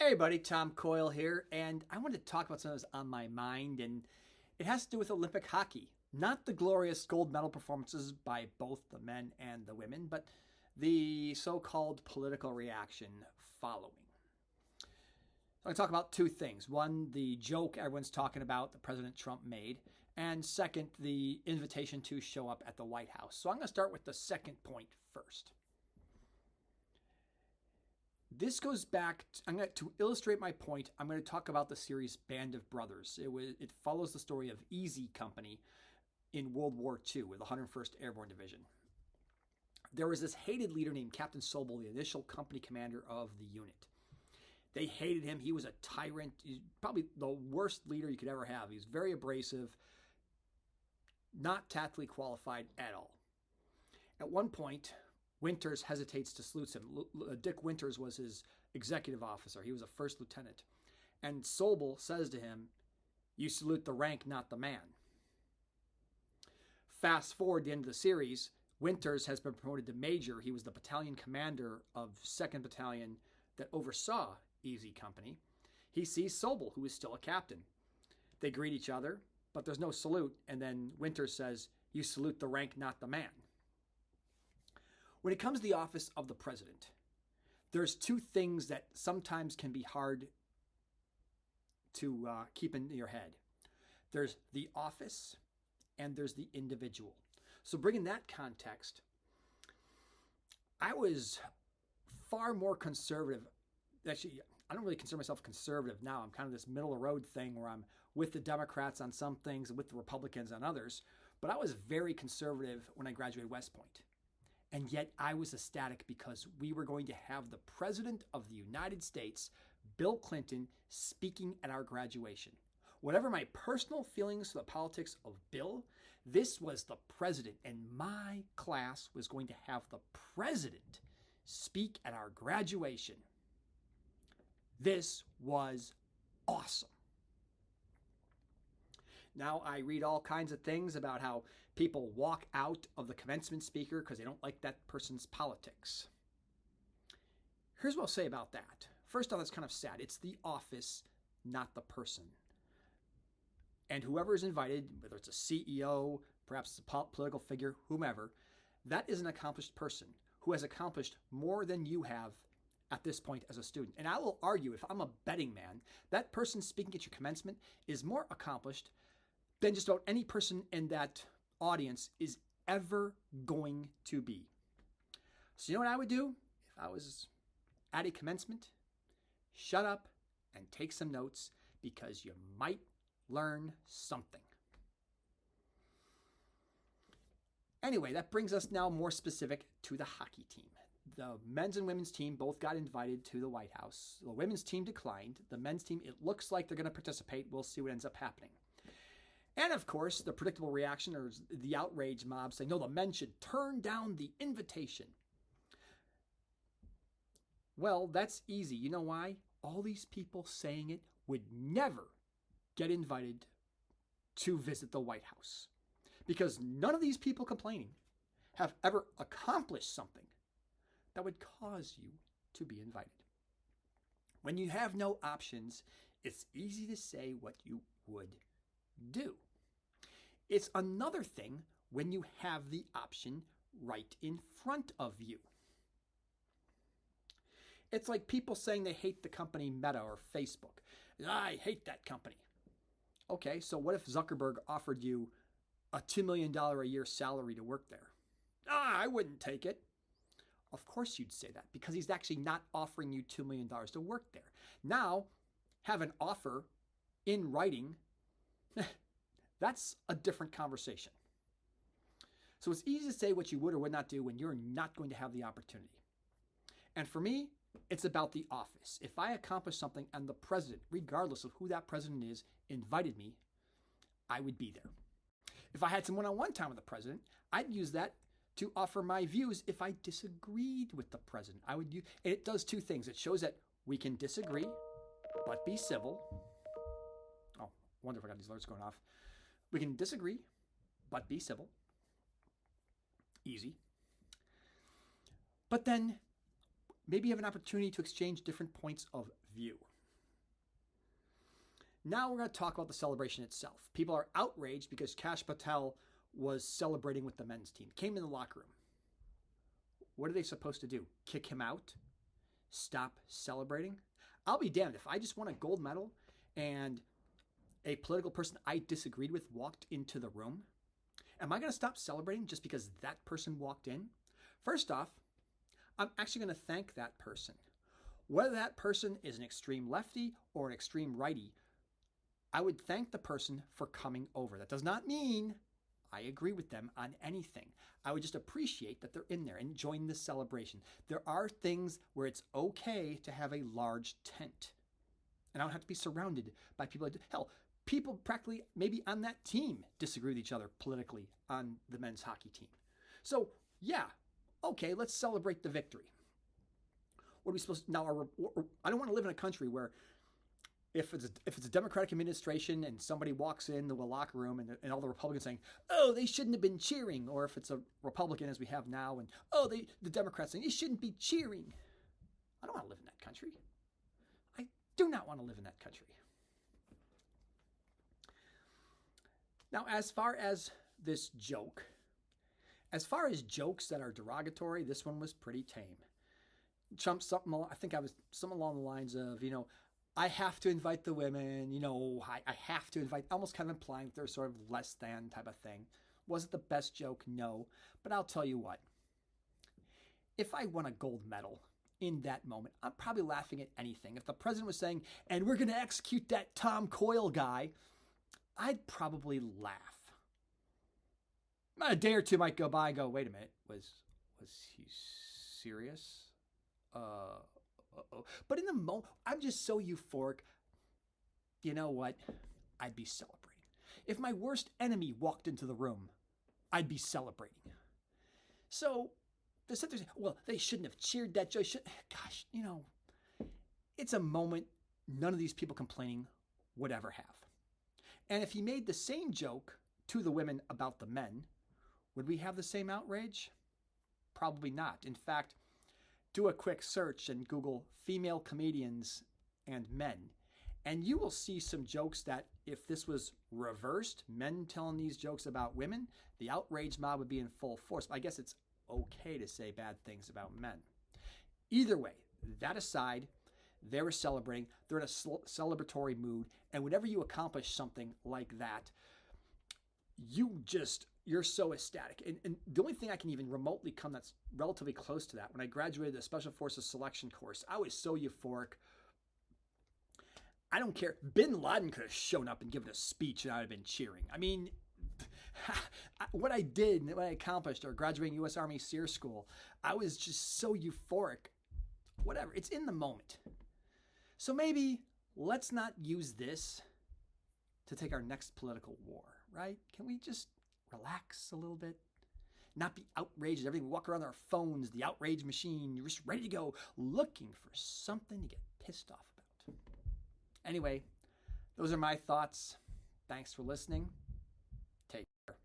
Hey everybody, Tom Coyle here, and I wanted to talk about something that's on my mind, and it has to do with Olympic hockey. Not the glorious gold medal performances by both the men and the women, but the so-called political reaction following. So I'm going to talk about two things. One, the joke everyone's talking about that President Trump made, and second, the invitation to show up at the White House. So I'm going to start with the second point first. This goes back, to illustrate my point, I'm going to talk about the series Band of Brothers. It follows the story of Easy Company in World War II with the 101st Airborne Division. There was this hated leader named Captain Sobel, the initial company commander of the unit. They hated him. He was a tyrant. He's probably the worst leader you could ever have. He was very abrasive, not tactically qualified at all. At one point, Winters hesitates to salute him. Dick Winters was his executive officer. He was a first lieutenant. And Sobel says to him, "You salute the rank, not the man." Fast forward to the end of the series, Winters has been promoted to major. He was the battalion commander of 2nd Battalion that oversaw Easy Company. He sees Sobel, who is still a captain. They greet each other, but there's no salute. And then Winters says, "You salute the rank, not the man." When it comes to the office of the president, there's two things that sometimes can be hard to keep in your head. There's the office and there's the individual. So bringing that context, I was far more conservative. Actually, I don't really consider myself conservative now. I'm kind of this middle of the road thing where I'm with the Democrats on some things and with the Republicans on others. But I was very conservative when I graduated West Point. And yet I was ecstatic because we were going to have the President of the United States, Bill Clinton, speaking at our graduation. Whatever my personal feelings for the politics of Bill, this was the president, and my class was going to have the president speak at our graduation. This was awesome. Now I read all kinds of things about how people walk out of the commencement speaker because they don't like that person's politics. Here's what I'll say about that. First off, that's kind of sad. It's the office, not the person. And whoever is invited, whether it's a CEO, perhaps it's a political figure, whomever, that is an accomplished person who has accomplished more than you have at this point as a student. And I will argue, if I'm a betting man, that person speaking at your commencement is more accomplished than just about any person in that audience is ever going to be. So you know what I would do if I was at a commencement? Shut up and take some notes because you might learn something. Anyway, that brings us now more specific to the hockey team. The men's and women's team both got invited to the White House. The women's team declined. The men's team, it looks like they're going to participate. We'll see what ends up happening. And of course, the predictable reaction or the outrage mob saying, no, the men should turn down the invitation. Well, that's easy. You know why? All these people saying it would never get invited to visit the White House. Because none of these people complaining have ever accomplished something that would cause you to be invited. When you have no options, it's easy to say what you would do. It's another thing when you have the option right in front of you. It's like people saying they hate the company Meta or Facebook. I hate that company. Okay, so what if Zuckerberg offered you a $2 million a year salary to work there? I wouldn't take it. Of course you'd say that because he's actually not offering you $2 million to work there. Now, have an offer in writing. That's a different conversation. So it's easy to say what you would or would not do when you're not going to have the opportunity. And for me, it's about the office. If I accomplish something and the president, regardless of who that president is, invited me, I would be there. If I had some one-on-one time with the president, I'd use that to offer my views if I disagreed with the president. And it does two things. It shows that we can disagree, but be civil. Oh, wonder if I got these alerts going off. We can disagree, but be civil. Easy. But then maybe you have an opportunity to exchange different points of view. Now we're going to talk about the celebration itself. People are outraged because Kash Patel was celebrating with the men's team. Came in the locker room. What are they supposed to do? Kick him out? Stop celebrating? I'll be damned if I just won a gold medal and a political person I disagreed with walked into the room. Am I going to stop celebrating just because that person walked in? First off, I'm actually going to thank that person. Whether that person is an extreme lefty or an extreme righty, I would thank the person for coming over. That does not mean I agree with them on anything. I would just appreciate that they're in there and join the celebration. There are things where it's okay to have a large tent. And I don't have to be surrounded by people. Hell, people practically maybe on that team disagree with each other politically on the men's hockey team. So yeah, okay, let's celebrate the victory. What are we supposed to, now? I don't want to live in a country where if it's a Democratic administration and somebody walks into a locker room and all the Republicans saying, oh, they shouldn't have been cheering, or if it's a Republican as we have now and the Democrats saying they shouldn't be cheering. I don't want to live in that country. I do not want to live in that country. Now, as far as this joke, as far as jokes that are derogatory, this one was pretty tame. I think I was something along the lines of, I have to invite the women, I have to invite, almost kind of implying that they're sort of less than type of thing. Was it the best joke? No. But I'll tell you what, if I won a gold medal in that moment, I'm probably laughing at anything. If the president was saying, and we're going to execute that Tom Coyle guy, I'd probably laugh. A day or two might go by and go, wait a minute, was he serious? But in the moment, I'm just so euphoric. You know what? I'd be celebrating. If my worst enemy walked into the room, I'd be celebrating. So they sit there saying, well, they shouldn't have cheered that joke. Gosh, it's a moment none of these people complaining would ever have. And if he made the same joke to the women about the men, would we have the same outrage? Probably not. In fact, do a quick search and Google female comedians and men, and you will see some jokes that if this was reversed, men telling these jokes about women, the outrage mob would be in full force. I guess it's okay to say bad things about men. Either way, that aside, they were celebrating. They're in a celebratory mood, and whenever you accomplish something like that, you're so ecstatic. And the only thing I can even remotely come that's relatively close to that, when I graduated the Special Forces Selection course, I was so euphoric. I don't care. Bin Laden could have shown up and given a speech and I'd have been cheering. I mean, what I did, what I accomplished, or graduating U.S. Army SEER School, I was just so euphoric. Whatever. It's in the moment. So maybe let's not use this to take our next political war, right? Can we just relax a little bit? Not be outraged at everything. We walk around our phones, the outrage machine. You're just ready to go, looking for something to get pissed off about. Anyway, those are my thoughts. Thanks for listening. Take care.